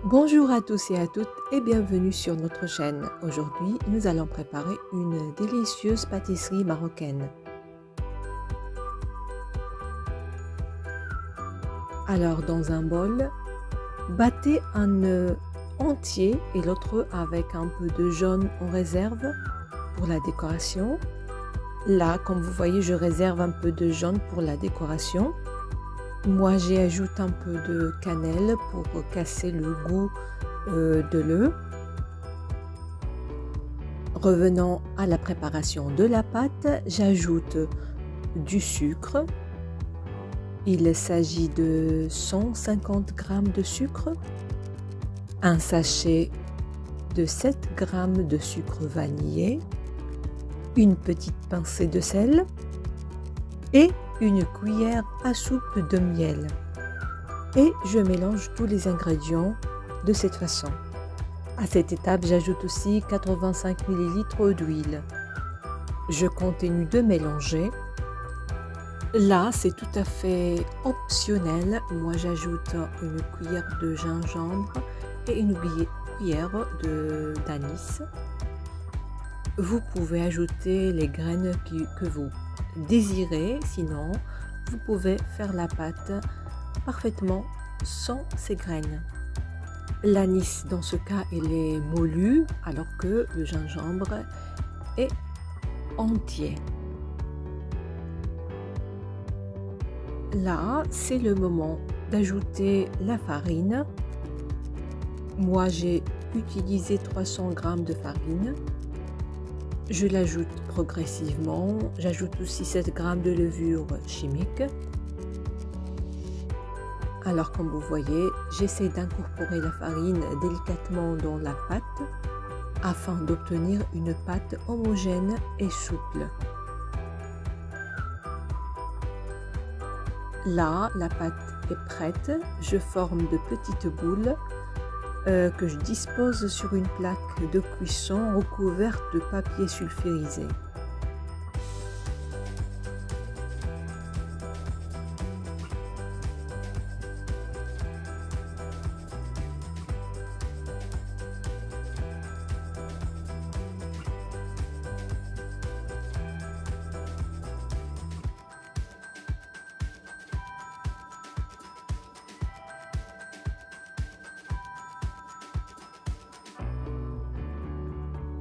Bonjour à tous et à toutes et bienvenue sur notre chaîne. Aujourd'hui, nous allons préparer une délicieuse pâtisserie marocaine. Alors, dans un bol, battez un œuf entier et l'autre avec un peu de jaune en réserve pour la décoration. Là, comme vous voyez, je réserve un peu de jaune pour la décoration. Moi, j'y ajoute un peu de cannelle pour casser le goût de l'œuf. Revenons à la préparation de la pâte, j'ajoute du sucre. Il s'agit de 150 g de sucre, un sachet de 7 g de sucre vanillé, une petite pincée de sel et une cuillère à soupe de miel. Et je mélange tous les ingrédients de cette façon. À cette étape, j'ajoute aussi 85 ml d'huile. Je continue de mélanger. Là, c'est tout à fait optionnel. Moi, j'ajoute une cuillère de gingembre et une cuillère d'anis. Vous pouvez ajouter les graines que vous désirez, sinon vous pouvez faire la pâte parfaitement sans ces graines. L'anis, dans ce cas, il est moulu, alors que le gingembre est entier. Là, c'est le moment d'ajouter la farine. Moi, j'ai utilisé 300 g de farine. Je l'ajoute progressivement. J'ajoute aussi 7 g de levure chimique. Alors, comme vous voyez, j'essaie d'incorporer la farine délicatement dans la pâte afin d'obtenir une pâte homogène et souple. Là, la pâte est prête. Je forme de petites boules que je dispose sur une plaque de cuisson recouverte de papier sulfurisé.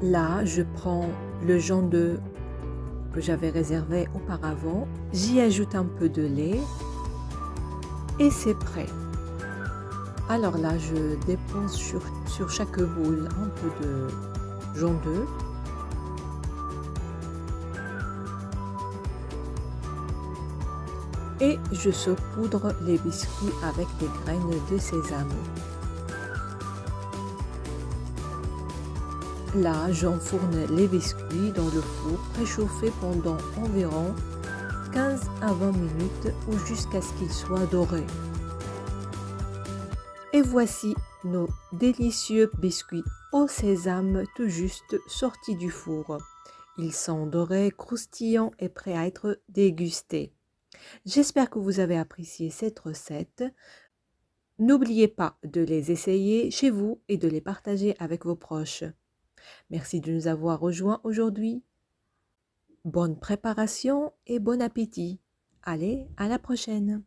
Là, je prends le jaune d'œuf que j'avais réservé auparavant, j'y ajoute un peu de lait et c'est prêt. Alors là, je dépose sur chaque boule un peu de jaune d'œuf. Et je saupoudre les biscuits avec des graines de sésame. Là, j'enfourne les biscuits dans le four préchauffé pendant environ 15 à 20 minutes ou jusqu'à ce qu'ils soient dorés. Et voici nos délicieux biscuits au sésame tout juste sortis du four. Ils sont dorés, croustillants et prêts à être dégustés. J'espère que vous avez apprécié cette recette. N'oubliez pas de les essayer chez vous et de les partager avec vos proches. Merci de nous avoir rejoints aujourd'hui. Bonne préparation et bon appétit. Allez, à la prochaine.